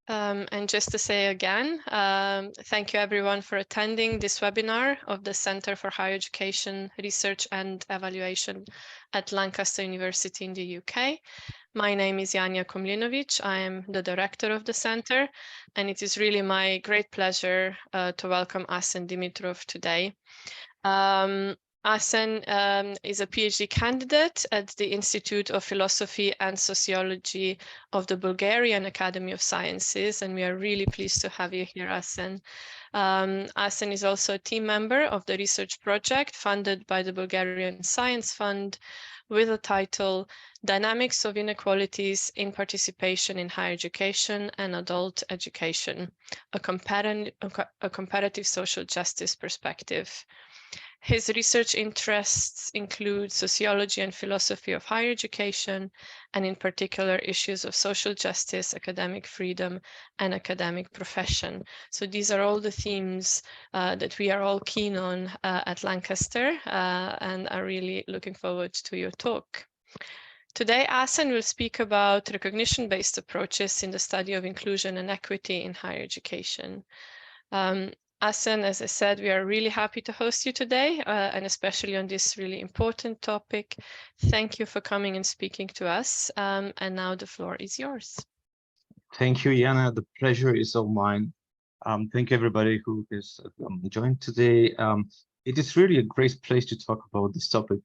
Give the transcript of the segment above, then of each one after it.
And just to say again, thank you everyone for attending this webinar of the Center for Higher Education Research and Evaluation at Lancaster University in the UK. My name is Janja Komlinovic. I am the director of the center, and it is really my great pleasure to welcome Asen Dimitrov today. Asen is a PhD candidate at the Institute of Philosophy and Sociology of the Bulgarian Academy of Sciences, and we are really pleased to have you here, Asen. Asen is also a team member of the research project funded by the Bulgarian Science Fund with the title Dynamics of Inequalities in Participation in Higher Education and Adult Education, a comparative social justice perspective. His research interests include sociology and philosophy of higher education, and in particular issues of social justice, academic freedom, and academic profession. So these are all the themes that we are all keen on at Lancaster, and are really looking forward to your talk. Today, Asen will speak about recognition-based approaches in the study of inclusion and equity in higher education. Asen, as I said, we are really happy to host you today, and especially on this really important topic. Thank you for coming and speaking to us. And now the floor is yours. Thank you, Janja. The pleasure is all mine. Thank you, everybody who has joined today. It is really a great place to talk about this topic.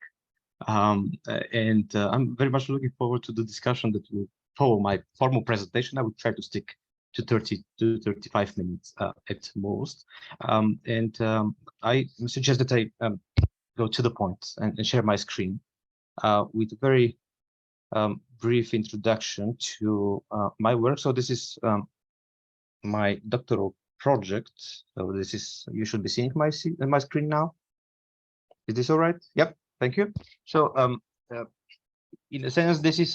And I'm very much looking forward to the discussion that will follow my formal presentation. I will try to stick to 30 to 35 minutes at most. I suggest that I go to the point and share my screen with a very brief introduction to my work. So this is my doctoral project. So this is, you should be seeing my screen now. Is this all right? Yep, thank you. So in a sense, this is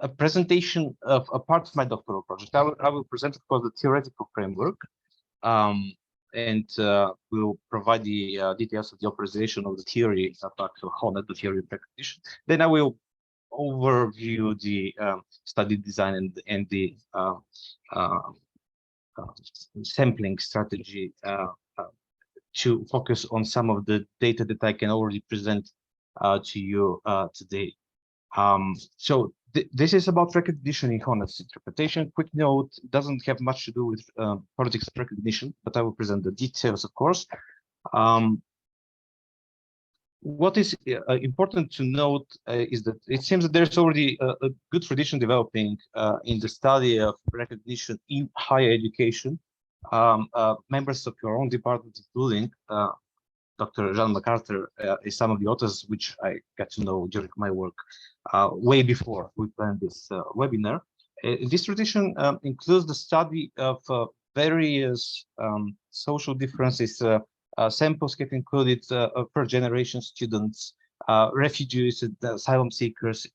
a presentation of a part of my doctoral project. I will present, of course, the theoretical framework, and we'll provide the details of the authorization of the theory of the theory of recognition. Then I will overview the study design and the sampling strategy to focus on some of the data that I can already present to you today. So this is about recognition in honest interpretation. Quick note, doesn't have much to do with politics of recognition, but I will present the details, of course. What is important to note is that it seems that there's already a good tradition developing in the study of recognition in higher education. Members of your own department, including Dr. Jean MacArthur, is some of the authors which I got to know during my work way before we planned this webinar. This tradition includes the study of various social differences. Samples get included per generation students, refugees, asylum seekers,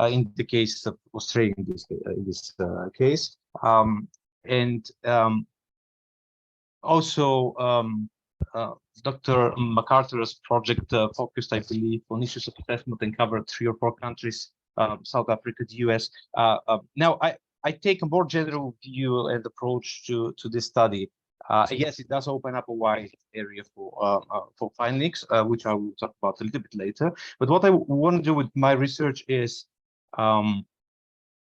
in the case of Australia in this case, and also Dr. MacArthur's project focused, I believe, on issues of assessment and covered 3 or 4 countries, South Africa, the US. Now, I take a more general view and approach to this study. Yes, it does open up a wide area for findings, which I will talk about a little bit later. But what I want to do with my research is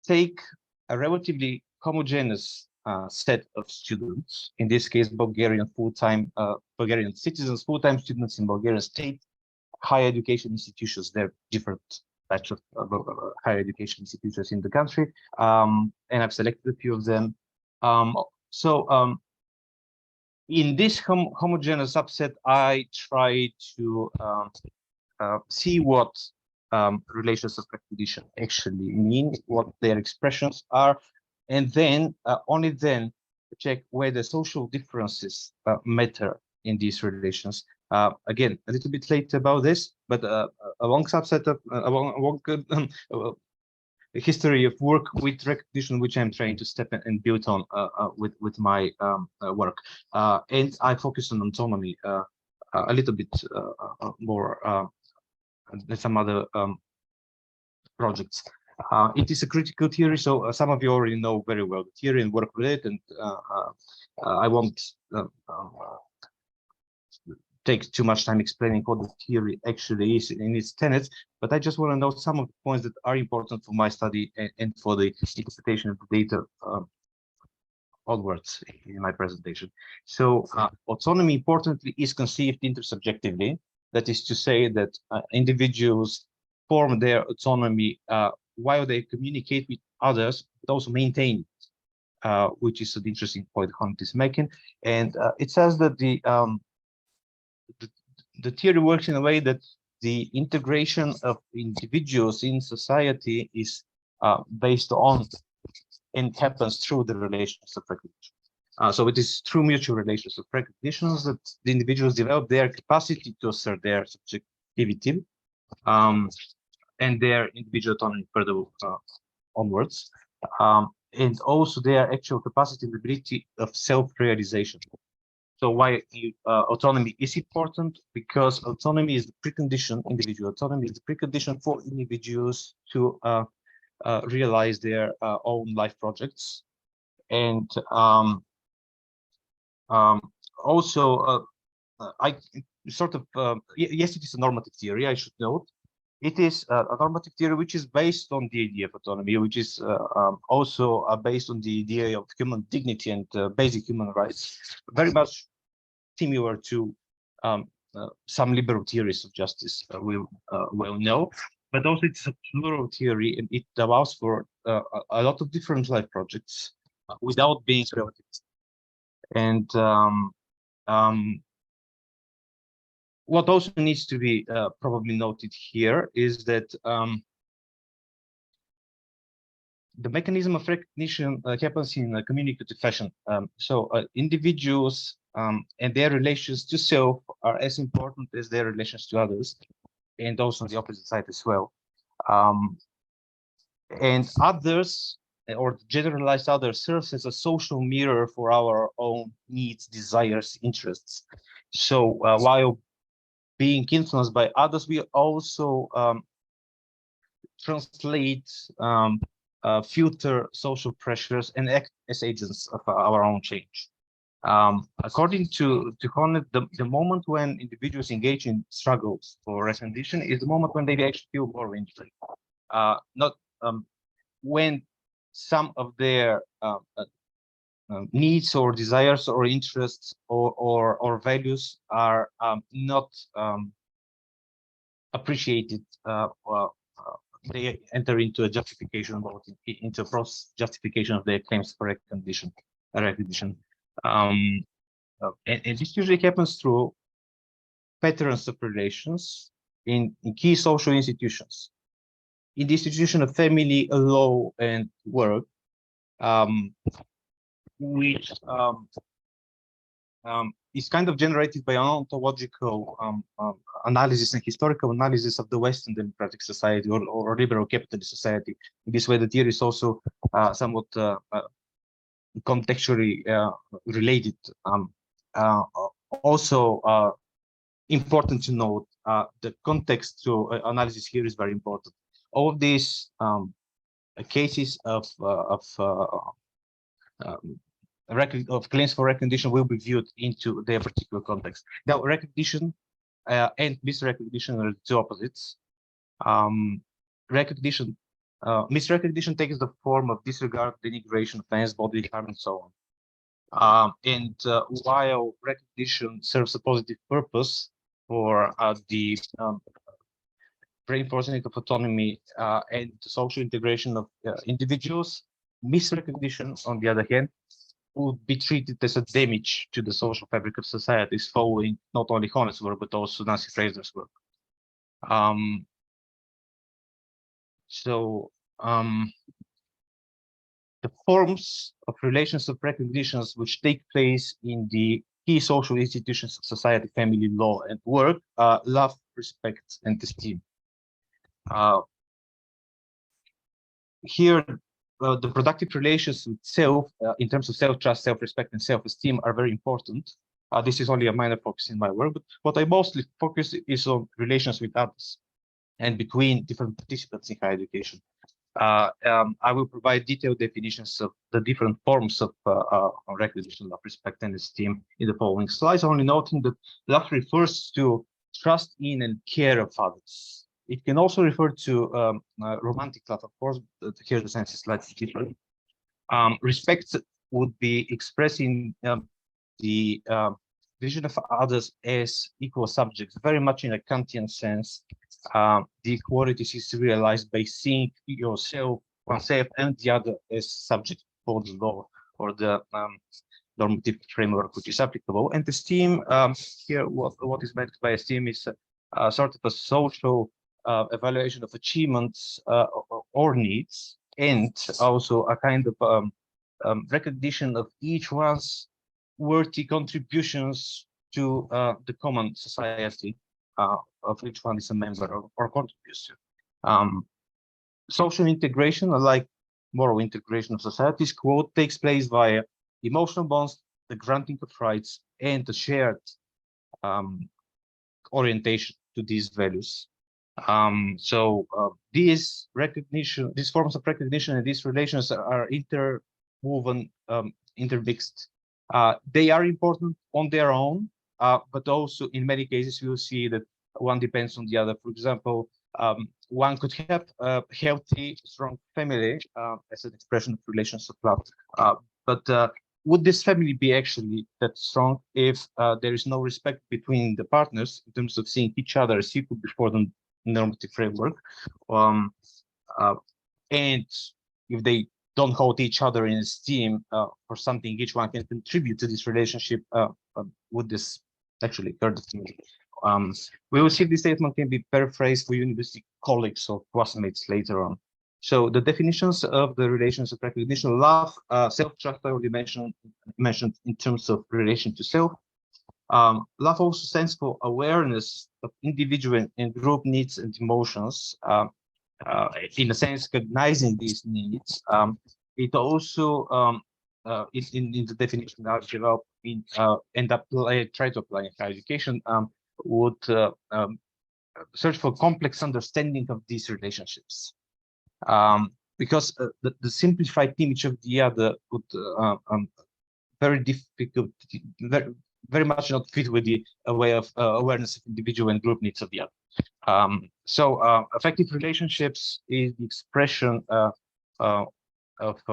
take a relatively homogeneous set of students, in this case, Bulgarian Bulgarian citizens, full-time students in Bulgarian state higher education institutions. There are different types of higher education institutions in the country, and I've selected a few of them. In this homogeneous subset, I try to see what relations of recognition actually mean, what their expressions are, and then only then check whether social differences matter in these relations. Again, a little bit late about this, but a long subset of a history of work with recognition, which I'm trying to step in and build on with my work. And I focus on autonomy a little bit more than some other projects. It is a critical theory, so some of you already know very well the theory and work with it, and I won't take too much time explaining what the theory actually is in its tenets, but I just want to note some of the points that are important for my study and for the interpretation of the data onwards in my presentation. So autonomy, importantly, is conceived intersubjectively. That is to say that individuals form their autonomy while they communicate with others, but also maintain it, which is an interesting point Hunt is making. And it says that the theory works in a way that the integration of individuals in society is based on and happens through the relations of recognition. So it is through mutual relations of recognitions that the individuals develop their capacity to assert their subjectivity and their individual autonomy further onwards, and also their actual capacity and ability of self-realization. So why autonomy is important? Because autonomy is the precondition, individual autonomy is the precondition for individuals to realize their own life projects. And also, I sort of, yes, it is a normative theory, I should note. It is a normative theory which is based on the idea of autonomy, which is also based on the idea of human dignity and basic human rights, very much similar to some liberal theories of justice we well know. But also it's a plural theory, and it allows for a lot of different life projects without being relativist. And what also needs to be probably noted here is that the mechanism of recognition happens in a communicative fashion. So individuals and their relations to self are as important as their relations to others, and also on the opposite side as well. And others, or generalized others, serves as a social mirror for our own needs, desires, interests. So while being influenced by others, we also translate, filter social pressures and act as agents of our own change. According to Hornet, the moment when individuals engage in struggles for recognition is the moment when they actually feel more injured. Not when some of their needs or desires or interests or values are not appreciated, they enter into a justification mode, into a process justification of their claims for recognition. And this usually happens through patterns of relations in key social institutions. In the institution of family, law, and work, which is kind of generated by an ontological analysis and historical analysis of the Western democratic society or liberal capitalist society. In this way, the theory is also somewhat contextually related. Also important to note, the context to analysis here is very important. All of these cases of claims for recognition will be viewed into their particular context. Now, recognition and misrecognition are two opposites. Misrecognition takes the form of disregard, denigration, offense, bodily harm, and so on. While recognition serves a positive purpose for the reinforcement of autonomy and social integration of individuals, misrecognition, on the other hand, would be treated as a damage to the social fabric of societies, following not only Hornet's work, but also Nancy Fraser's work. The forms of relations of recognitions which take place in the key social institutions of society, family, law, and work are love, respect, and esteem. Here, the productive relations with self, in terms of self-trust, self-respect, and self-esteem, are very important. This is only a minor focus in my work, but what I mostly focus is on relations with others and between different participants in higher education. I will provide detailed definitions of the different forms of recognition, love, respect, and esteem in the following slides, only noting that love refers to trust in and care of others. It can also refer to romantic love, of course, but here the sense is slightly different. Respect would be expressing the vision of others as equal subjects, very much in a Kantian sense. The equality is realized by seeing yourself, oneself, and the other as subject for the law or the normative framework which is applicable. And esteem, here, what is meant by esteem is sort of a social evaluation of achievements or needs, and also a kind of recognition of each one's worthy contributions to the common society of which one is a member or contributes to. Social integration, like moral integration of societies, quote, takes place via emotional bonds, the granting of rights, and the shared orientation to these values. These forms of recognition and these relations are interwoven, intermixed. They are important on their own, but also in many cases we will see that one depends on the other. For example, one could have a healthy, strong family as an expression of relations of love, but would this family be actually that strong if there is no respect between the partners in terms of seeing each other as equal before the normative framework, and if they don't hold each other in esteem for something each one can contribute to this relationship, would this actually occur? We will see if this statement can be paraphrased for university colleagues or classmates later on. So the definitions of the relations of recognition: love, self-trust, I already mentioned in terms of relation to self. Love also stands for awareness of individual and group needs and emotions, in a sense, recognizing these needs. It also, in the definition that I've developed try to apply in higher education, would search for complex understanding of these relationships. Because the simplified image of the other would very difficult, very much not fit with the way of awareness of individual and group needs of the other. Effective relationships is the expression of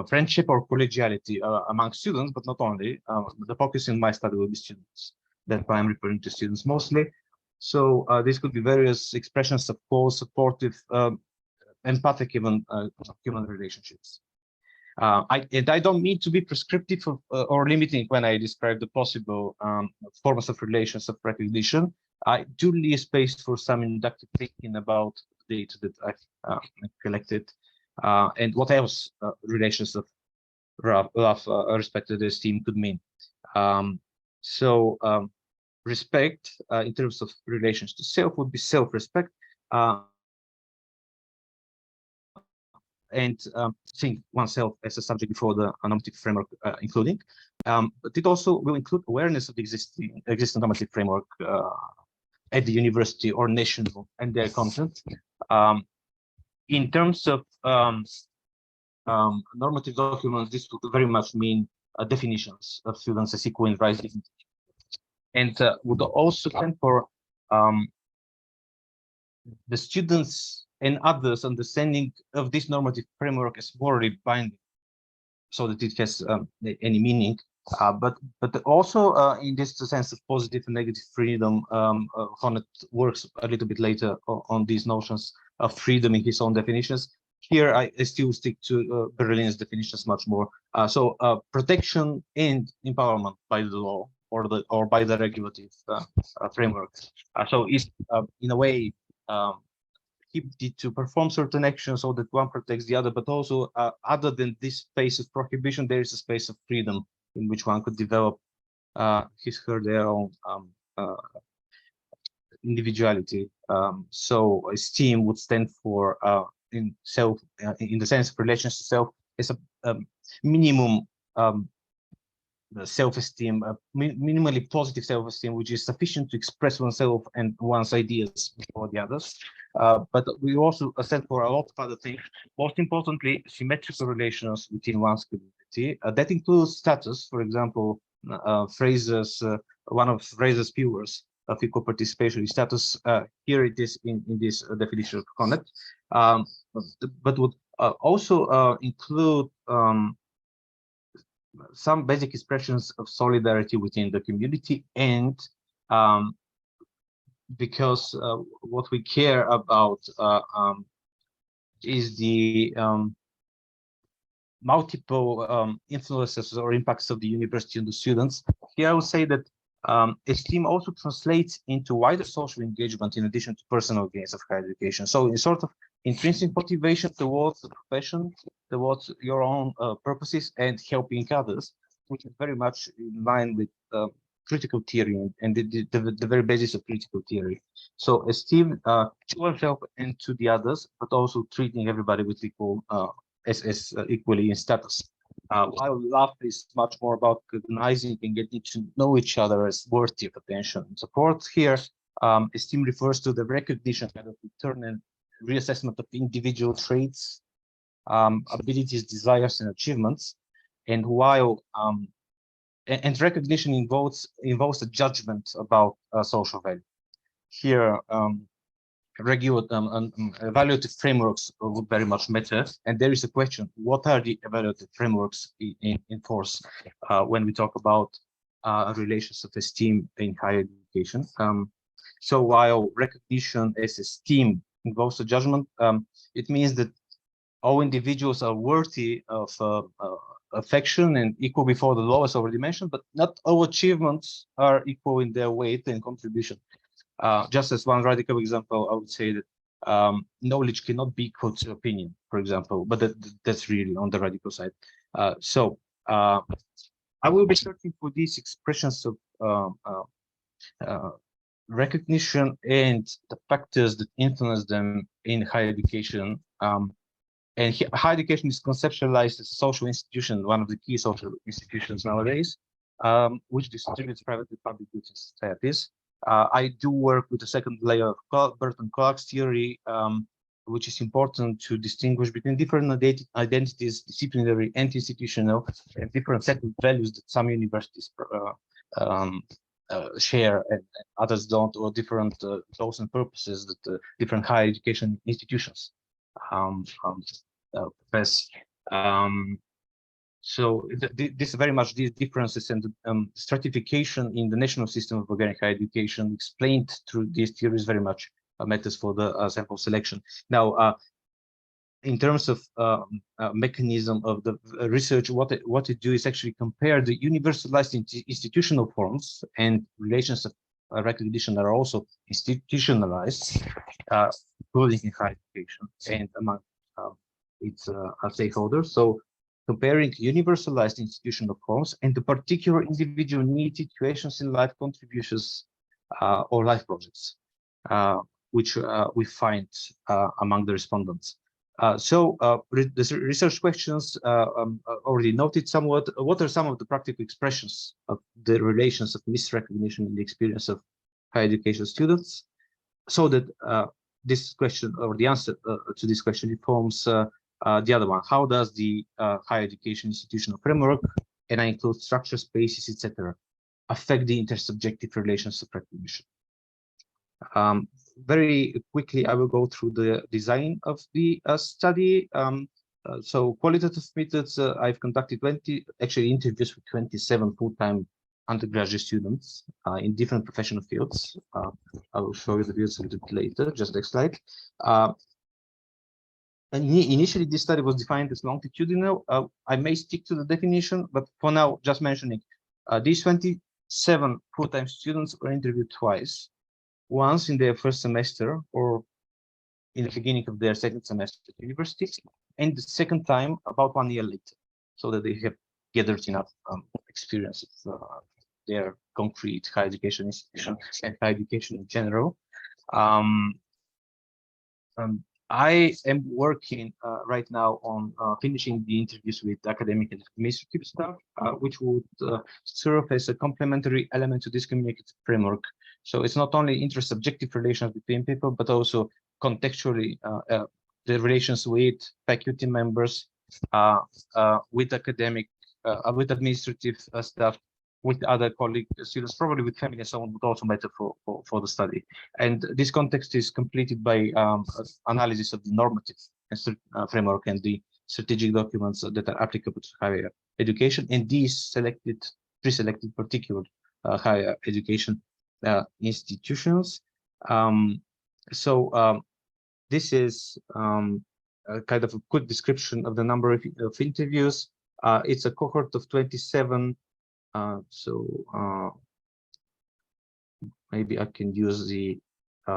friendship or collegiality among students, but not only. The focus in my study will be students. That's why I'm referring to students mostly. So this could be various expressions of supportive, empathic human relationships. I don't mean to be prescriptive or limiting when I describe the possible forms of relations of recognition. I do leave space for some inductive thinking about the data that I've collected and what else relations of love, respect, and esteem could mean. Respect in terms of relations to self would be self-respect. And seeing oneself as a subject before the normative framework, including. But it also will include awareness of the existing normative framework at the university or national and their content. In terms of normative documents, this would very much mean definitions of students as equal in rights, and would also stand for the students and others' understanding of this normative framework as morally binding, so that it has any meaning. But also in this sense of positive and negative freedom, Honneth works a little bit later on these notions of freedom in his own definitions. Here, I still stick to Berlin's definitions much more. Protection and empowerment by the law or by the regulative framework. So it's in a way to perform certain actions so that one protects the other, but also other than this space of prohibition, there is a space of freedom in which one could develop their own individuality. So esteem would stand for in the sense of relations to self, is a minimum self-esteem, minimally positive self-esteem, which is sufficient to express oneself and one's ideas before the others. But we also stand for a lot of other things. Most importantly, symmetrical relations within one's community. That includes status, for example, Fraser's one of Fraser's pillars of equal participation status. Here it is in this definition of conduct, but would also include some basic expressions of solidarity within the community, and because what we care about is the multiple influences or impacts of the university on the students. Here I would say that esteem also translates into wider social engagement in addition to personal gains of higher education. So in sort of intrinsic motivation towards the profession, towards your own purposes and helping others, which is very much in line with critical theory and the very basis of critical theory. So esteem to oneself and to the others, but also treating everybody with equal as equally in status. While love is much more about recognizing and getting to know each other as worthy of attention and support. Here, esteem refers to the recognition, kind of return and reassessment of individual traits, abilities, desires, and achievements. And while and recognition involves a judgment about social value. Here, evaluative frameworks would very much matter, and there is a question: what are the evaluative frameworks in force when we talk about relations of esteem in higher education? So while recognition as esteem involves a judgment, it means that all individuals are worthy of affection and equal before the law, as already mentioned, but not all achievements are equal in their weight and contribution. Just as one radical example, I would say that knowledge cannot be equal to opinion, for example, but that's really on the radical side. So I will be searching for these expressions of recognition and the factors that influence them in higher education. And higher education is conceptualized as a social institution, one of the key social institutions nowadays, which distributes private and public goods in societies. I do work with the second layer of Burton Clark's theory, which is important to distinguish between different identities, disciplinary and institutional, and different set of values that some universities share and others don't, or different goals and purposes that different higher education institutions profess. So this very much these differences and stratification in the national system of Bulgarian higher education explained through these theories very much matters for the sample selection. Now, in terms of mechanism of the research, what it do is actually compare the universalized institutional forms and relations of recognition are also institutionalized, including in higher education and among its stakeholders. So comparing universalized institutional forms and the particular individual needs, situations in life, contributions or life projects, which we find among the respondents. The research questions already noted somewhat. What are some of the practical expressions of the relations of misrecognition in the experience of higher education students? So that this question, or the answer to this question, informs the other one. How does the higher education institutional framework, and I include structure, spaces, etc., affect the intersubjective relations of recognition? Very quickly, I will go through the design of the study. So qualitative methods, I've conducted 20 interviews with 27 full-time undergraduate students in different professional fields. I will show you the views a little bit later, just next slide. And initially, this study was defined as longitudinal. I may stick to the definition, but for now, just mentioning, these 27 full-time students were interviewed twice. Once in their first semester or in the beginning of their second semester at university, and the second time about 1 year later, so that they have gathered enough experience of their concrete higher education institution and higher education in general. I am working right now on finishing the interviews with academic and administrative staff, which would serve as a complementary element to this communicative framework. So it's not only intersubjective relations between people, but also contextually the relations with faculty members, with academic, with administrative staff, with other colleague students, probably with family and so on, would also matter for the study. And this context is completed by analysis of the normative framework and the strategic documents that are applicable to higher education, and these pre-selected particular higher education institutions. This is kind of a quick description of the number of interviews. It's a cohort of 27. Maybe I can use the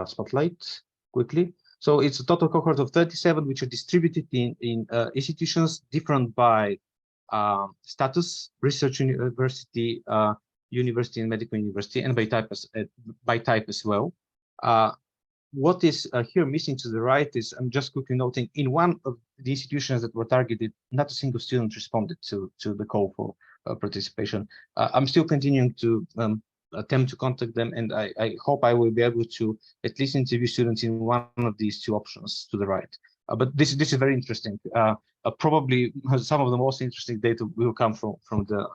spotlight quickly. So it's a total cohort of 37, which are distributed in institutions different by status, research university, university and medical university, and by type as well. What is here missing to the right is, I'm just quickly noting, in one of the institutions that were targeted, not a single student responded to the call for participation. I'm still continuing to attempt to contact them, and I hope I will be able to at least interview students in one of these two options to the right. But this is very interesting. Probably some of the most interesting data will come from the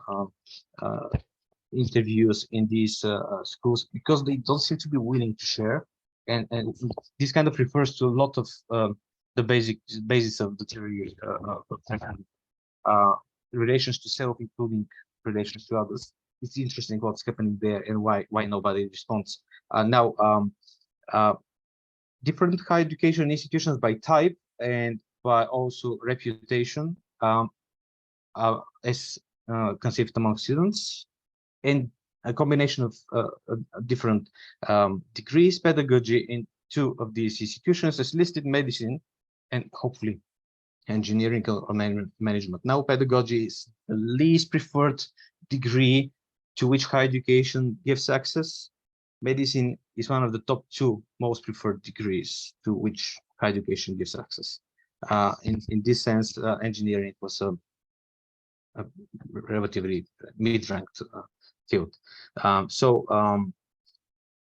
interviews in these schools, because they don't seem to be willing to share. And this kind of refers to a lot of the basis of the theory relations to self, including relations to others. It's interesting what's happening there and why nobody responds. Different higher education institutions by type and by also reputation as conceived among students, and a combination of different degrees, pedagogy in two of these institutions as listed: medicine and hopefully engineering or management. Now, pedagogy is the least preferred degree to which higher education gives access. Medicine is one of the top two most preferred degrees to which higher education gives access. In this sense, engineering was a relatively mid-ranked field.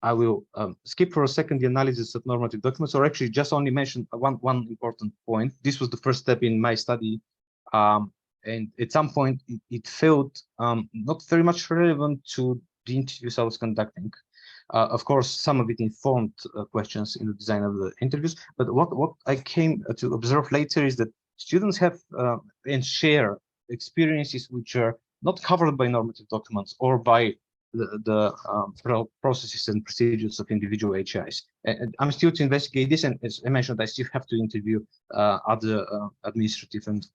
I will skip for a second the analysis of normative documents, or actually just only mention one important point. This was the first step in my study, and at some point it felt not very much relevant to the interviews I was conducting. Of course, some of it informed questions in the design of the interviews, but what I came to observe later is that students have and share experiences which are not covered by normative documents or by the processes and procedures of individual HIs. And I'm still to investigate this, and as I mentioned, I still have to interview other administrative and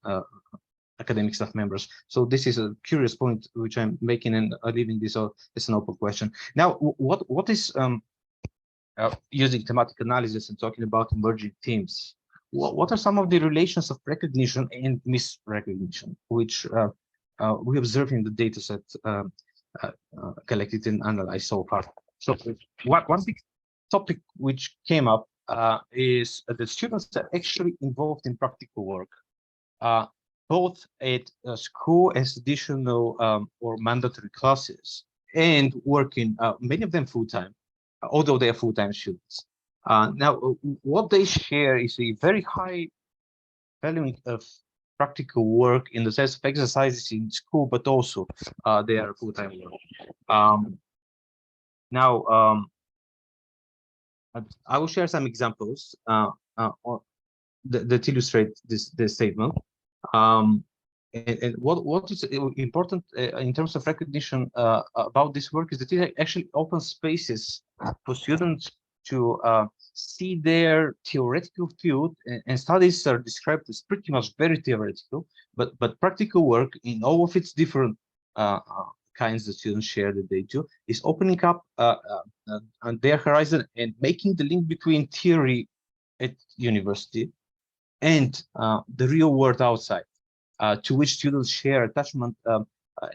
academic staff members. So this is a curious point which I'm making, and leaving this as an open question. Now, what is using thematic analysis and talking about emerging themes? What are some of the relations of recognition and misrecognition, which we observe in the data set collected and analyzed so far? So one big topic which came up is that students are actually involved in practical work, both at school as additional or mandatory classes, and working, many of them full-time, although they are full-time students. Now, what they share is a very high valuing of practical work in the sense of exercises in school, but also their full-time work. I will share some examples that illustrate this statement. And what is important in terms of recognition about this work is that it actually opens spaces for students to see their theoretical field, and studies are described as pretty much very theoretical, but practical work in all of its different kinds that students share that they do is opening up on their horizon and making the link between theory at university and the real world outside, to which students share attachment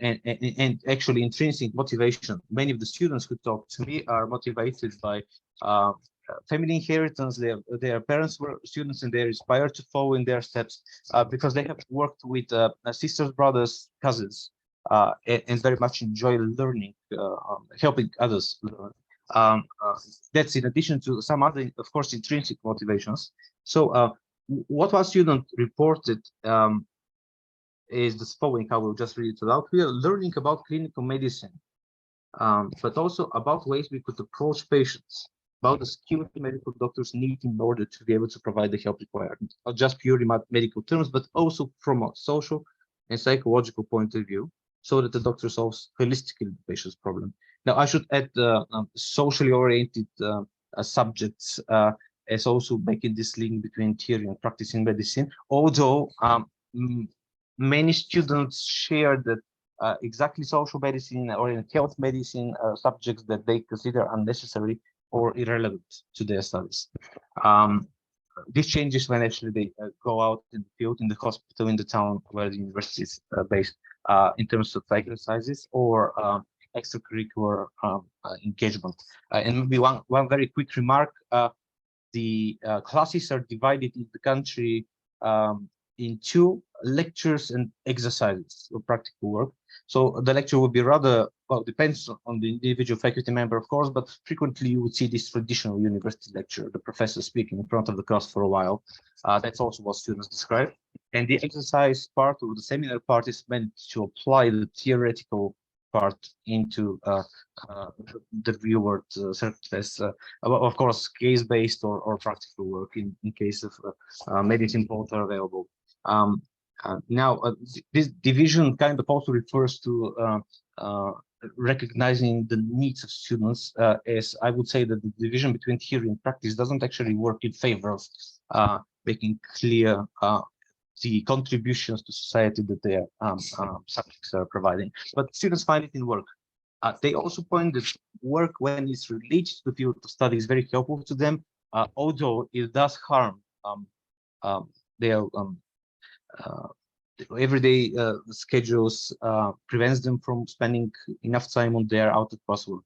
and actually intrinsic motivation. Many of the students who talk to me are motivated by family inheritance. Their parents were students and they're inspired to follow in their steps because they have worked with sisters, brothers, cousins, and very much enjoy learning, helping others learn. That's in addition to some other, of course, intrinsic motivations. So what our student reported is the following. I will just read it out. We are learning about clinical medicine, but also about ways we could approach patients, about the skills medical doctors need in order to be able to provide the help required, not just purely medical terms, but also from a social and psychological point of view, so that the doctor solves holistically the patient's problem. Now, I should add socially oriented subjects as also making this link between theory and practice in medicine, although many students share that exactly social medicine or health medicine subjects that they consider unnecessary or irrelevant to their studies. This changes when actually they go out in the field, in the hospital, in the town where the university is based, in terms of exercises or extracurricular engagement. And maybe one very quick remark, the classes are divided in the country into lectures and exercises or practical work. So the lecture will be rather, well, depends on the individual faculty member, of course, but frequently you would see this traditional university lecture, the professor speaking in front of the class for a while. That's also what students describe. And the exercise part or the seminar part is meant to apply the theoretical part into the real world circumstances. Of course, case-based or practical work in case of medicine both are available. Now, this division kind of also refers to recognizing the needs of students, as I would say that the division between theory and practice doesn't actually work in favor of making clear the contributions to society that their subjects are providing. But students find it in work. They also point that work, when it's related to the field of study, is very helpful to them, although it does harm their everyday schedules, prevents them from spending enough time on their out-of-class work.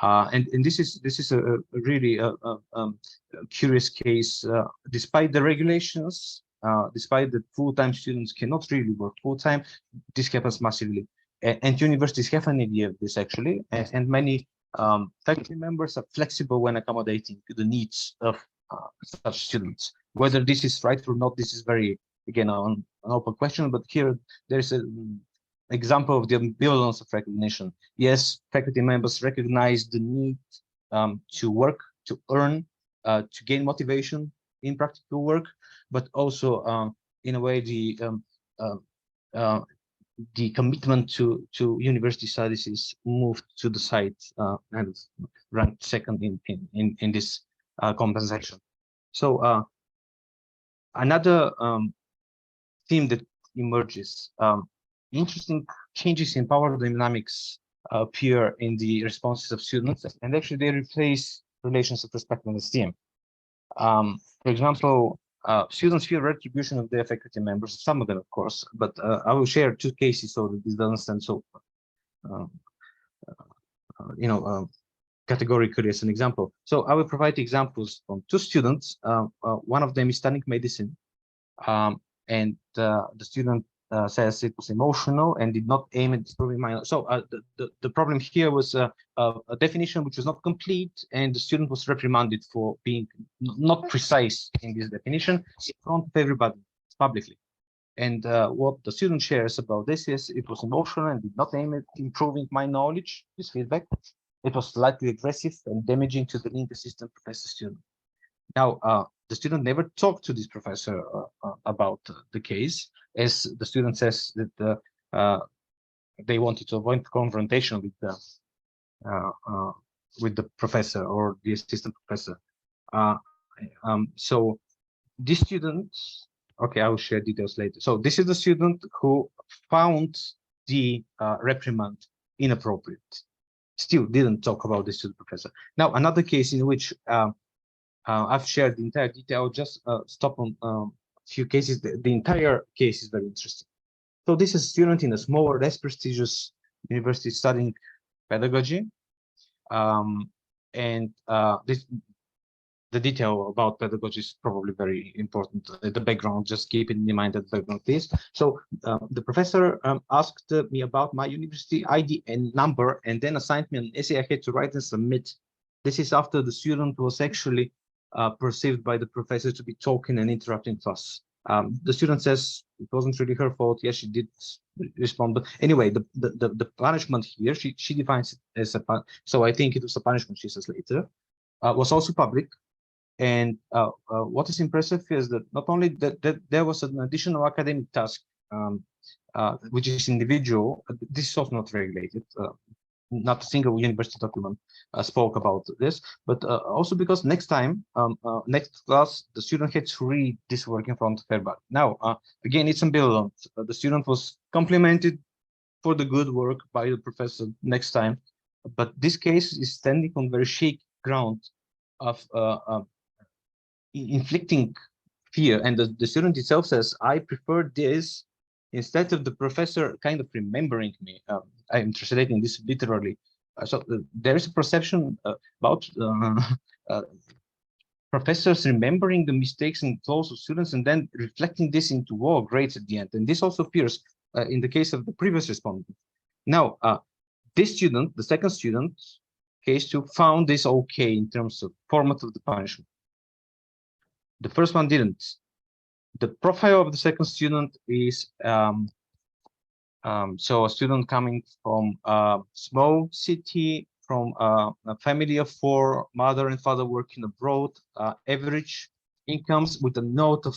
And this is a really curious case. Despite the regulations, despite that full-time students cannot really work full-time, this happens massively. And universities have an idea of this actually, and many faculty members are flexible when accommodating the needs of such students. Whether this is right or not, this is very, again, an open question, but here there's an example of the ambivalence of recognition. Yes, faculty members recognize the need to work, to earn, to gain motivation in practical work, but also in a way the commitment to university studies is moved to the side and ranked second in this compensation. So another theme that emerges, interesting changes in power dynamics appear in the responses of students, and actually they replace relations of respect and esteem. For example, students feel retribution of their faculty members, some of them, of course, but I will share two cases so that this doesn't stand so, categorically as an example. So I will provide examples from two students. One of them is studying medicine, and the student says it was emotional and did not aim at improving my. So the problem here was a definition which was not complete, and the student was reprimanded for being not precise in this definition in front of everybody publicly. And what the student shares about this is it was emotional and did not aim at improving my knowledge. This feedback. It was slightly aggressive and damaging to the link assistant professor-student. Now, the student never talked to this professor about the case, as the student says that they wanted to avoid confrontation with the professor or the assistant professor. So this student, okay, I will share details later. So this is the student who found the reprimand inappropriate. Still didn't talk about this to the professor. Now, another case in which I've shared the entire detail. I'll just stop on a few cases. The entire case is very interesting. So this is a student in a smaller, less prestigious university studying pedagogy. And this the detail about pedagogy is probably very important. The background, just keep in mind that background is. So the professor asked me about my university ID and number, and then assigned me an essay I had to write and submit. This is after the student was actually perceived by the professor to be talking and interrupting class. The student says it wasn't really her fault. Yes, she did respond, but anyway, the punishment here, she defines it as a, so I think it was a punishment, she says later, was also public. And what is impressive is that not only that there was an additional academic task, which is individual. This is also not regulated. Not a single university document spoke about this, but also because next time, next class, the student had to read this work in front of everybody. Now, again, it's ambivalent. The student was complimented for the good work by the professor next time, but this case is standing on very shaky ground of inflicting fear, and the student itself says, I prefer this instead of the professor kind of remembering me. I'm translating this literally. So there is a perception about professors remembering the mistakes and flaws of students and then reflecting this into grades at the end. And this also appears in the case of the previous respondent. Now, this student, the second student, case 2, found this okay in terms of format of the punishment. The first one didn't. The profile of the second student is so a student coming from a small city, from a family of 4, mother and father working abroad, average incomes with a note of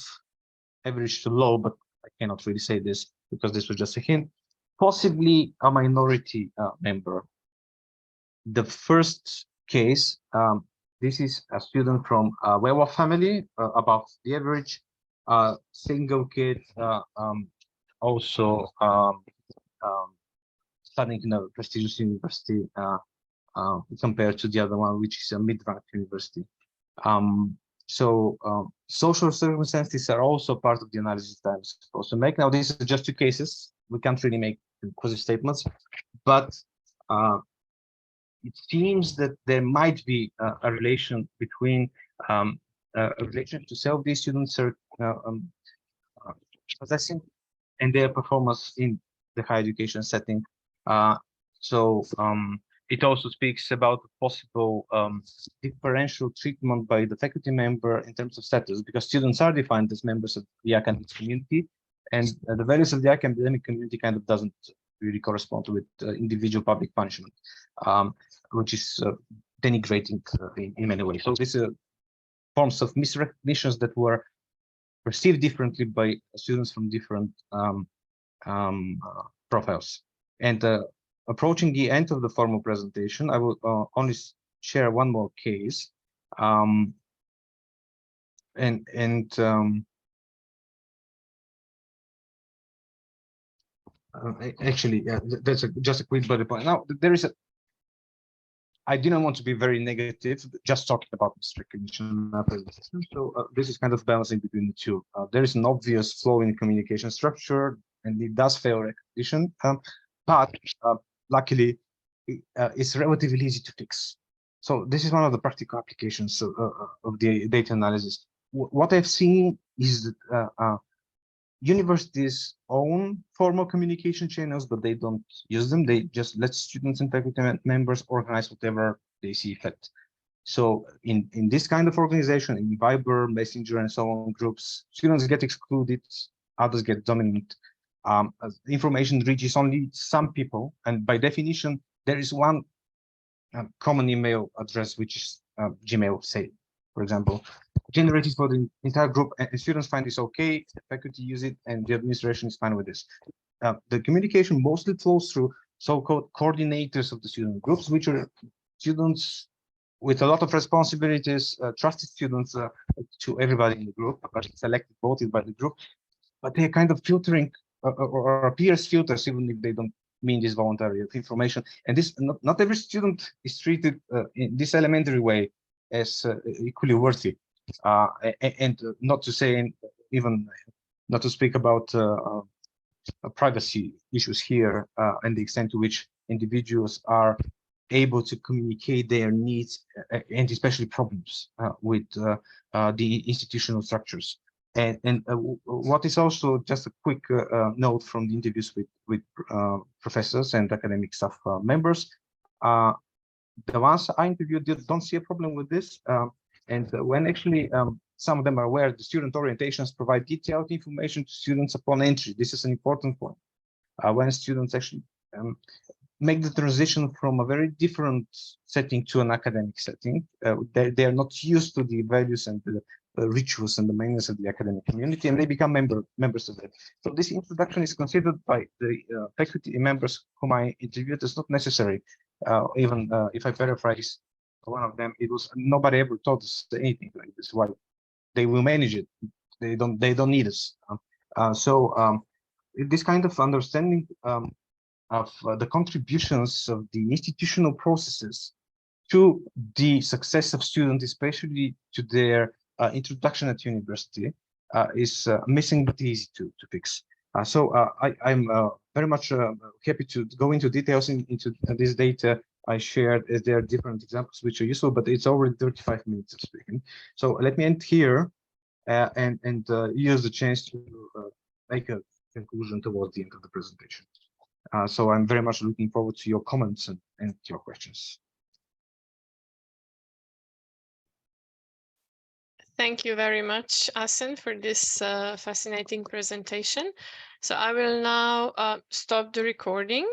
average to low, but I cannot really say this because this was just a hint, possibly a minority member. The first case, this is a student from a well-off family, above the average, single kid, also studying in a prestigious university compared to the other one, which is a mid-ranked university. Social circumstances are also part of the analysis that I'm supposed to make. Now, these are just 2 cases. We can't really make conclusive statements, but it seems that there might be a relation between a relation to self these students are possessing and their performance in the higher education setting. It also speaks about possible differential treatment by the faculty member in terms of status, because students are defined as members of the academic community, and the values of the academic community kind of doesn't really correspond with individual public punishment, which is denigrating in many ways. So these are forms of misrecognitions that were perceived differently by students from different profiles. And approaching the end of the formal presentation, I will only share one more case. Actually, yeah, that's just a quick bullet point. Now, there is I didn't want to be very negative, just talking about this recognition presentation. So this is kind of balancing between the two. There is an obvious flaw in communication structure, and it does fail recognition. But luckily, it's relatively easy to fix. So this is one of the practical applications of the data analysis. What I've seen is that universities own formal communication channels, but they don't use them. They just let students and faculty members organize whatever they see fit. So in this kind of organization, in Viber, Messenger, and so on groups, students get excluded, others get dominant. Information reaches only some people, and by definition, there is one common email address, which is Gmail, say, for example, generated for the entire group, and students find this okay, the faculty use it, and the administration is fine with this. The communication mostly flows through so-called coordinators of the student groups, which are students with a lot of responsibilities, trusted students to everybody in the group, but selected, voted by the group, but they're kind of filtering or peers filters, even if they don't mean this voluntary of information. And this, not every student is treated in this elementary way as equally worthy. And not to say, even not to speak about privacy issues here and the extent to which individuals are able to communicate their needs and especially problems with the institutional structures. And what is also just a quick note from the interviews with professors and academic staff members, the ones I interviewed don't see a problem with this. And when actually some of them are aware the student orientations provide detailed information to students upon entry. This is an important point. When students actually make the transition from a very different setting to an academic setting, they are not used to the values and the rituals and the maintenance of the academic community, and they become members of it. So this introduction is considered by the faculty members whom I interviewed as not necessary. Even if I paraphrase one of them, it was nobody ever taught us anything like this. Why they will manage it? They don't need us. So this kind of understanding of the contributions of the institutional processes to the success of students, especially to their introduction at university, is missing but easy to fix. So I'm very much happy to go into details into this data I shared. As there are different examples which are useful, but it's already 35 minutes of speaking. So let me end here and use the chance to make a conclusion towards the end of the presentation. So I'm very much looking forward to your comments and your questions. Thank you very much, Asen, for this fascinating presentation. So I will now stop the recording.